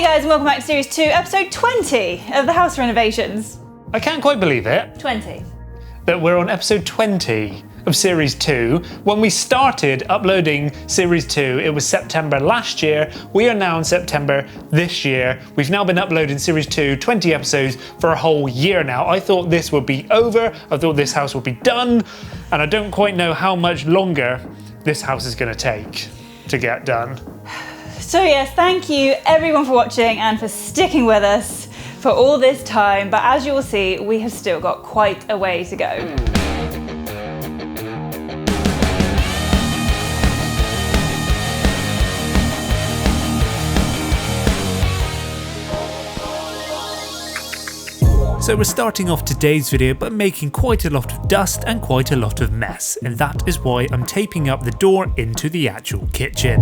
guys, and welcome back to Series 2, Episode 20 of the house renovations. I can't quite believe it. 20. That we're on Episode 20 of Series 2. When we started uploading Series 2, it was September last year. We are now in September this year. We've now been uploading Series 2, 20 episodes for a whole year now. I thought this would be over. I thought this house would be done. And I don't quite know how much longer this house is going to take to get done. So yes, thank you everyone for watching and for sticking with us for all this time. But as you will see, we have still got quite a way to go. So we're starting off today's video by making quite a lot of dust and quite a lot of mess, and that is why I'm taping up the door into the actual kitchen.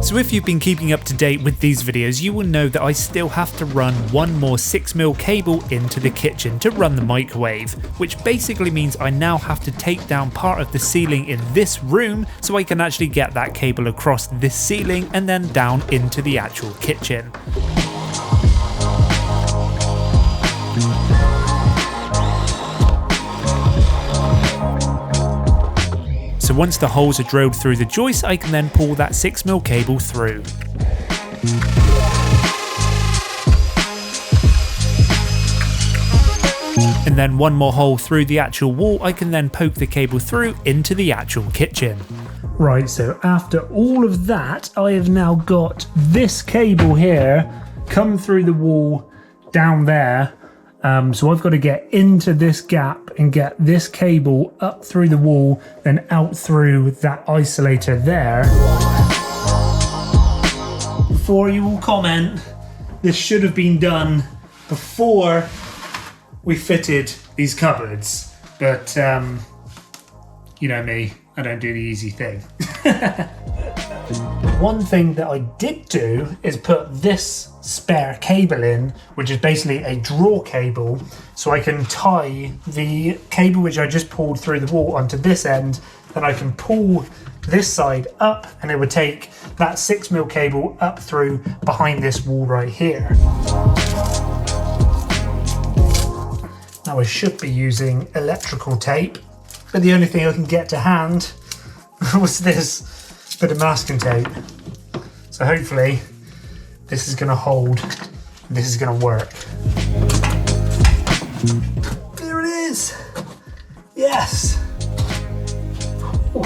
So if you've been keeping up to date with these videos, you will know that I still have to run one more 6mm cable into the kitchen to run the microwave, which basically means I now have to take down part of the ceiling in this room so I can actually get that cable across this ceiling and then down into the actual kitchen. So once the holes are drilled through the joist, I can then pull that 6mm cable through. And then one more hole through the actual wall, I can then poke the cable through into the actual kitchen. Right, so after all of that, I have now got this cable here come through the wall down there. So I've got to get into this gap and get this cable up through the wall, then out through that isolator there. Before you all comment, this should have been done before we fitted these cupboards, but you know me, I don't do the easy thing. One thing that I did do is put this spare cable in, which is basically a draw cable, so I can tie the cable which I just pulled through the wall onto this end, then I can pull this side up and it would take that 6mm cable up through behind this wall right here. Now I should be using electrical tape, but the only thing I can get to hand was this bit of masking tape. So hopefully this is going to hold, this is going to work. There it is! Yes! Ooh.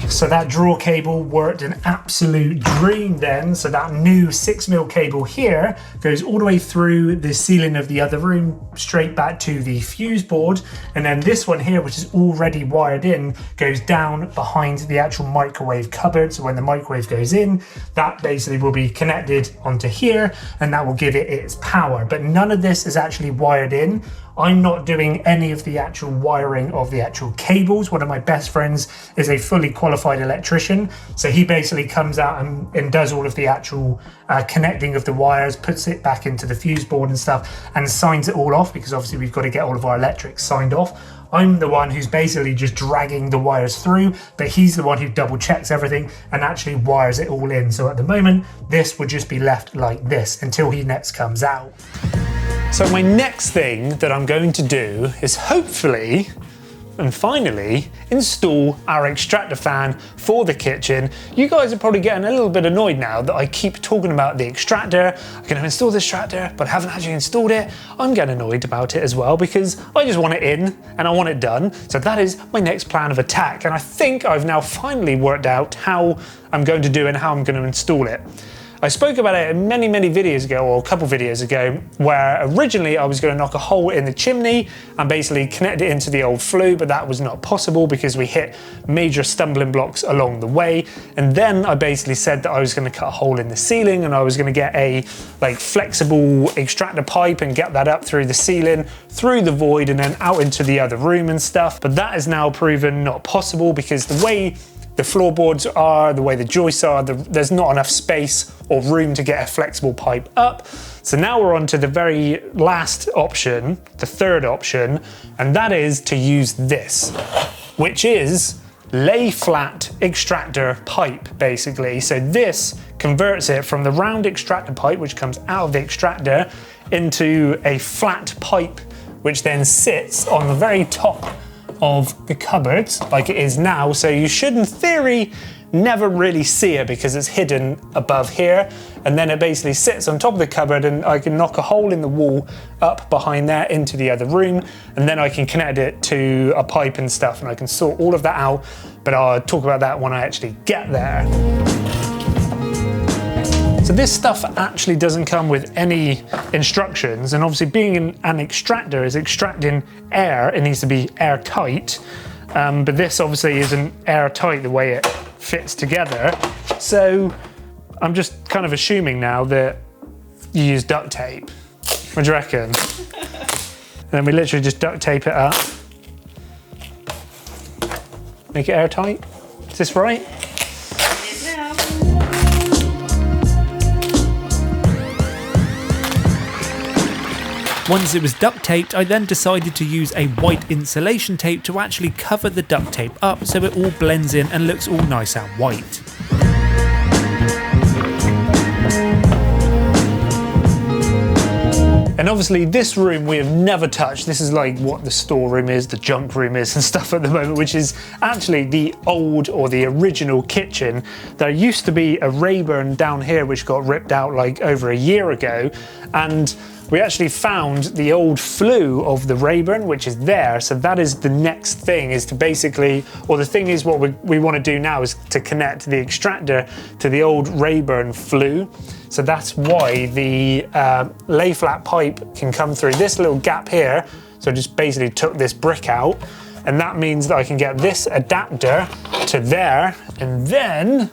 So that draw cable worked an absolute dream then. So that new 6mm cable here goes all the way through the ceiling of the other room, straight back to the fuse board. And then this one here, which is already wired in, goes down behind the actual microwave cupboard. So when the microwave goes in, that basically will be connected onto here and that will give it its power. But none of this is actually wired in. I'm not doing any of the actual wiring of the actual cables. One of my best friends is a fully qualified electrician. So he basically comes out and does all of the actual connecting of the wires, puts it back into the fuse board and stuff, and signs it all off, because obviously we've got to get all of our electrics signed off. I'm the one who's basically just dragging the wires through, but he's the one who double checks everything and actually wires it all in. So at the moment, this would just be left like this until he next comes out. So my next thing that I'm going to do is hopefully and finally install our extractor fan for the kitchen. You guys are probably getting a little bit annoyed now that I keep talking about the extractor. I'm going to install the extractor, but I haven't actually installed it. I'm getting annoyed about it as well because I just want it in and I want it done. So that is my next plan of attack. And I think I've now finally worked out how I'm going to do it and how I'm going to install it. I spoke about it many videos ago, or a couple videos ago, where originally I was going to knock a hole in the chimney and basically connect it into the old flue, but that was not possible because we hit major stumbling blocks along the way. And then I basically said that I was going to cut a hole in the ceiling and I was going to get a flexible extractor pipe and get that up through the ceiling, through the void and then out into the other room and stuff. But that is now proven not possible because the way the floorboards are, the way the joists are, there's not enough space or room to get a flexible pipe up. So now we're on to the very last option, the third option, and that is to use this, which is lay flat extractor pipe, basically. So this converts it from the round extractor pipe, which comes out of the extractor, into a flat pipe, which then sits on the very top of the cupboard, like it is now. So you should, in theory, never really see it because it's hidden above here. And then it basically sits on top of the cupboard, and I can knock a hole in the wall up behind there into the other room. And then I can connect it to a pipe and stuff, and I can sort all of that out. But I'll talk about that when I actually get there. So this stuff actually doesn't come with any instructions, and obviously being an extractor is extracting air, it needs to be airtight, but this obviously isn't airtight the way it fits together. So I'm just kind of assuming now that you use duct tape. What do you reckon? And then we literally just duct tape it up. Make it airtight. Is this right? Once it was duct taped, I then decided to use a white insulation tape to actually cover the duct tape up so it all blends in and looks all nice and white. And obviously this room we have never touched. This is like what the storeroom is, the junk room is and stuff at the moment, which is actually the old or the original kitchen. There used to be a Rayburn down here which got ripped out like over a year ago, and we actually found the old flue of the Rayburn, which is there. So that is the next thing, is to basically, or the thing is what we want to do now is to connect the extractor to the old Rayburn flue. So that's why the lay flat pipe can come through this little gap here. So I just basically took this brick out, and that means that I can get this adapter to there, and then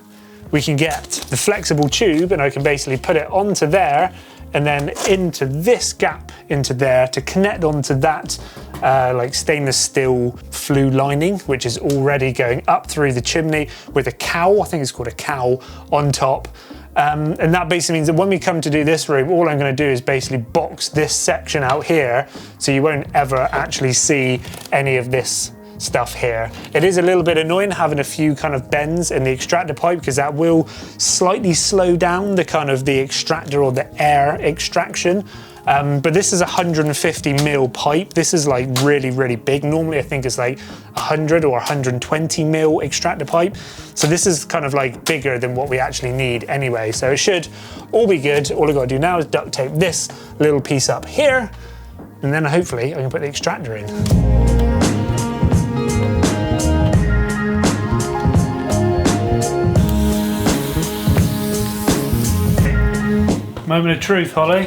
we can get the flexible tube, and I can basically put it onto there and then into this gap into there to connect onto that like stainless steel flue lining, which is already going up through the chimney with a cowl, I think it's called a cowl, on top. And that basically means that when we come to do this room, all I'm going to do is basically box this section out here, so you won't ever actually see any of this stuff here. It is a little bit annoying having a few kind of bends in the extractor pipe, because that will slightly slow down the kind of the extractor or the air extraction. But this is a 150mm pipe. This is like really, really big. Normally I think it's like 100 or 120mm extractor pipe. So this is kind of like bigger than what we actually need anyway. So it should all be good. All I've got to do now is duct tape this little piece up here, and then hopefully I can put the extractor in. Moment of truth, Holly.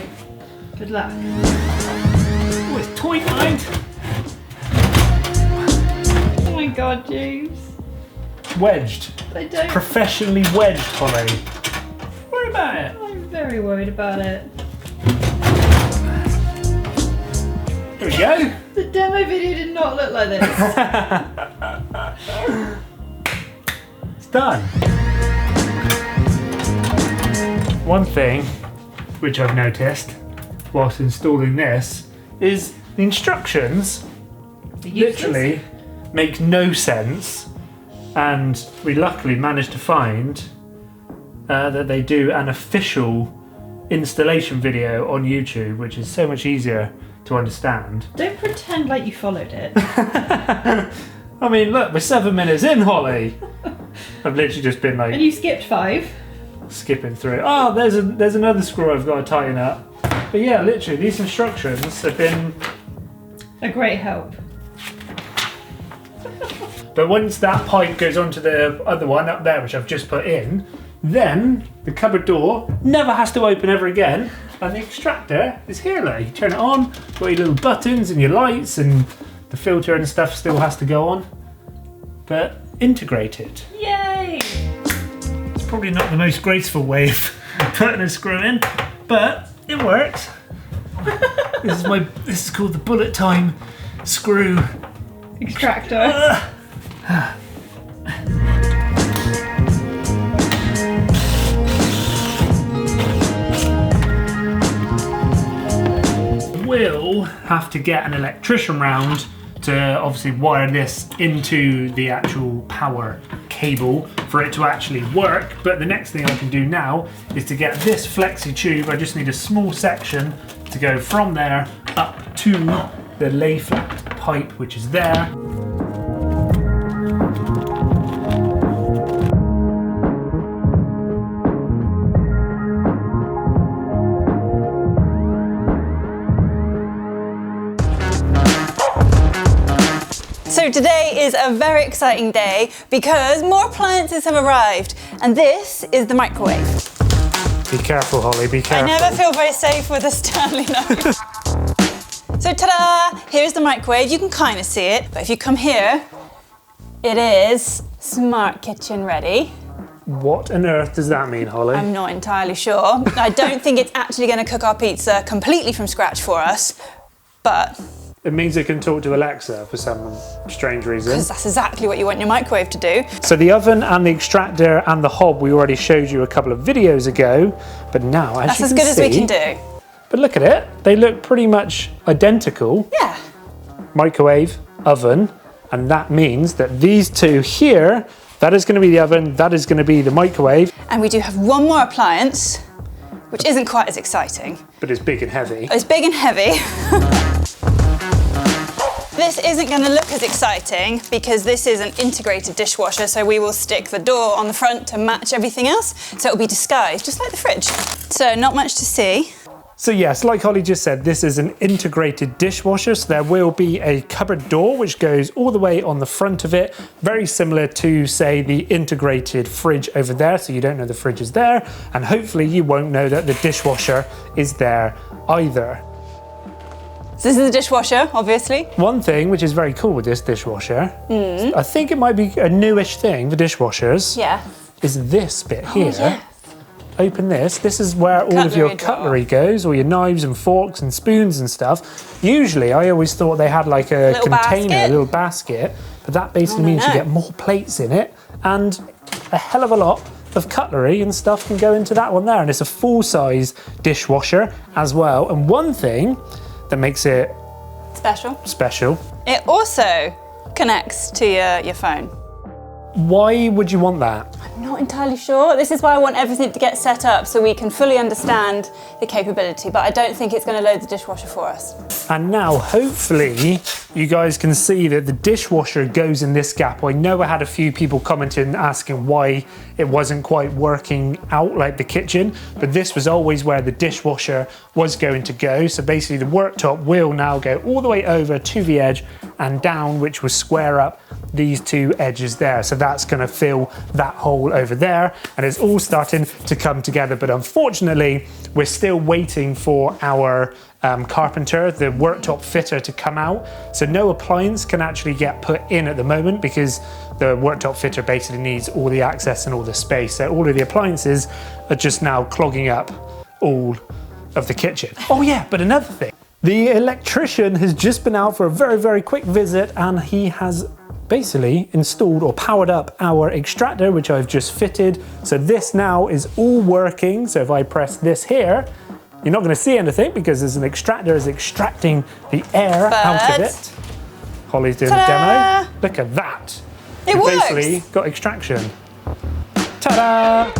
Good luck. Oh, it's tight, mate. Oh my god, James. Wedged. I don't. Professionally wedged, Holly. Worry about it. I'm very worried about it. Here we go. The demo video did not look like this. It's done. One thing which I've noticed whilst installing this is the instructions literally make no sense, and we luckily managed to find that they do an official installation video on YouTube, which is so much easier to understand. Don't pretend like you followed it. I mean, look, we're 7 minutes in, Holly. I've literally just been like... And you skipped 5. Skipping through. Oh, there's another screw I've got to tighten up. But yeah, literally, these instructions have been a great help. But once that pipe goes onto the other one up there, which I've just put in, then the cupboard door never has to open ever again, and the extractor is here. Like, you turn it on, got your little buttons and your lights, and the filter and stuff still has to go on, but integrated. Yay! Probably not the most graceful way of putting a screw in, but it works. This is called the bullet time screw extractor. have to get an electrician round to obviously wire this into the actual power cable for it to actually work. But the next thing I can do now is to get this flexi tube. I just need a small section to go from there up to the lay flat pipe, which is there. So today is a very exciting day because more appliances have arrived, and this is the microwave. Be careful, Holly, be careful. I never feel very safe with a Stanley knife. So ta-da! Here's the microwave. You can kind of see it, but if you come here, it is smart kitchen ready. What on earth does that mean, Holly? I'm not entirely sure. I don't think it's actually going to cook our pizza completely from scratch for us, but it means it can talk to Alexa for some strange reason. because that's exactly what you want your microwave to do. So the oven and the extractor and the hob we already showed you a couple of videos ago, but now as That's you as can good as see, we can do. But look at it, they look pretty much identical. Yeah. Microwave, oven, and that means that these two here, that is going to be the oven, that is going to be the microwave. And we do have one more appliance, which isn't quite as exciting. But it's big and heavy. It's big and heavy. This isn't going to look as exciting because this is an integrated dishwasher, so we will stick the door on the front to match everything else, so it'll be disguised, just like the fridge. So not much to see. So yes, like Holly just said, this is an integrated dishwasher, so there will be a cupboard door which goes all the way on the front of it, very similar to, say, the integrated fridge over there, so you don't know the fridge is there, and hopefully you won't know that the dishwasher is there either. So this is the dishwasher, obviously. One thing which is very cool with this dishwasher, I think it might be a newish thing for dishwashers, Yeah. is this bit here. yeah. Open this. This is where all of your Cutlery drawer. cutlery goes, all your knives and forks and spoons and stuff. Usually, I always thought they had like a Little container, basket. a little basket, but that basically means you no. get more plates in it, and a hell of a lot of cutlery and stuff can go into that one there. And it's a full-size dishwasher as well. And one thing that makes it special. It also connects to your phone. Why would you want that? I'm not entirely sure. This is why I want everything to get set up so we can fully understand the capability, but I don't think it's going to load the dishwasher for us. And now, hopefully, you guys can see that the dishwasher goes in this gap. I know I had a few people commenting asking why it wasn't quite working out like the kitchen, but this was always where the dishwasher was going to go. So basically the worktop will now go all the way over to the edge and down, which will square up these two edges there. So that's going to fill that hole over there, and it's all starting to come together. But unfortunately, we're still waiting for our carpenter, the worktop fitter, to come out. So no appliance can actually get put in at the moment because the worktop fitter basically needs all the access and all the space. So all of the appliances are just now clogging up all of the kitchen. Oh yeah, but another thing. The electrician has just been out for a very, very quick visit, and he has basically installed or powered up our extractor, which I've just fitted. So this now is all working. So if I press this here, you're not going to see anything because there's an extractor is extracting the air out of it. Holly's doing a demo. Look at that. It We've works. basically got extraction. Ta-da!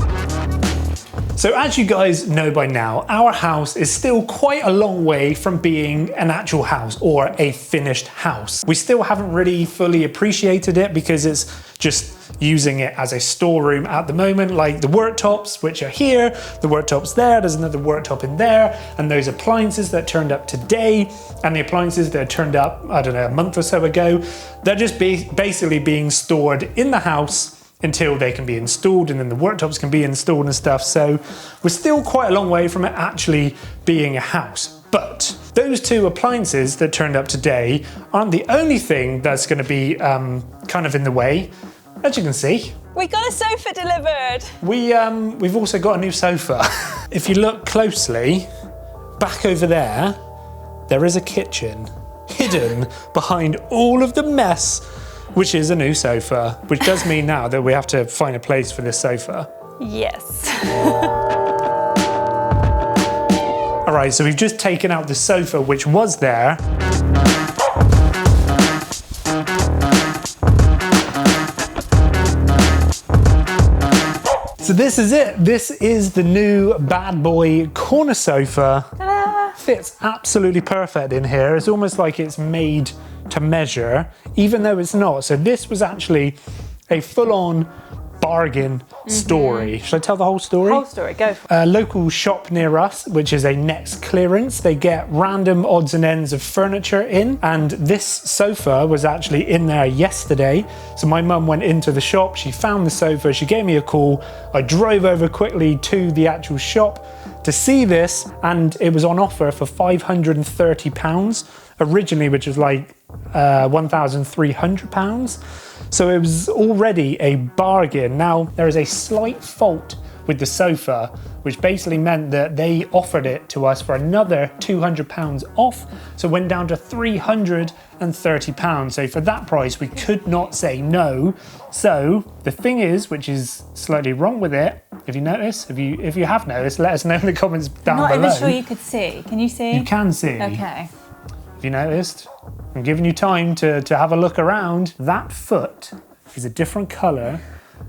So as you guys know by now, our house is still quite a long way from being an actual house or a finished house. We still haven't really fully appreciated it because it's just using it as a storeroom at the moment, like the worktops, which are here, the worktops there, there's another worktop in there, and those appliances that turned up today, and the appliances that turned up, I don't know, a month or so ago, they're just basically being stored in the house until they can be installed, and then the worktops can be installed and stuff. So we're still quite a long way from it actually being a house. But those two appliances that turned up today aren't the only thing that's going to be kind of in the way. As you can see, We got a sofa delivered. we've also got a new sofa. If you look closely, back over there, there is a kitchen hidden behind all of the mess, which is a new sofa, which does mean now that we have to find a place for this sofa. Yes. All right, so we've just taken out the sofa, which was there. So this is it. This is the new bad boy corner sofa. Ta-da! Fits absolutely perfect in here. It's almost like it's made to measure, even though it's not. So this was actually a full-on bargain story. Should I tell the whole story? Whole story, go for it. A local shop near us, which is a next clearance, they get random odds and ends of furniture in, and this sofa was actually in there yesterday. So my mum went into the shop, she found the sofa, she gave me a call. I drove over quickly to the actual shop to see this, and it was on offer for £530 originally, which was like £1,300. So it was already a bargain. Now, there is a slight fault with the sofa, which basically meant that they offered it to us for another £200 off. So it went down to £330. So for that price, we could not say no. So the thing is, which is slightly wrong with it, if you notice, if you have noticed, let us know in the comments down below. I'm not even sure you could see. Can you see? You can see. Okay. If you noticed, I'm giving you time to have a look around. That foot is a different colour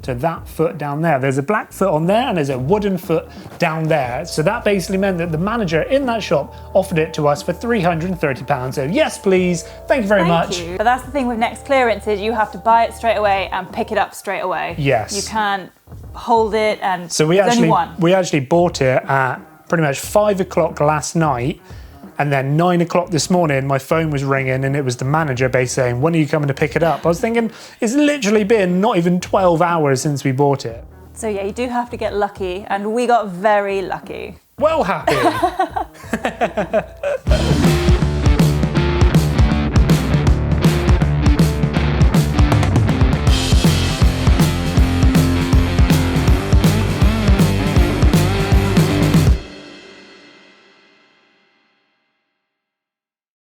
to that foot down there. There's a black foot on there and there's a wooden foot down there. So that basically meant that the manager in that shop offered it to us for £330. So yes, please, thank you very much. Thank you. But that's the thing with next clearance is you have to buy it straight away and pick it up straight away. Yes. You can't hold it and so we actually bought it at pretty much 5 o'clock last night. And then 9 o'clock this morning, my phone was ringing and it was the manager basically saying, when are you coming to pick it up? I was thinking, it's literally been not even 12 hours since we bought it. So yeah, you do have to get lucky, and we got very lucky. Well happy.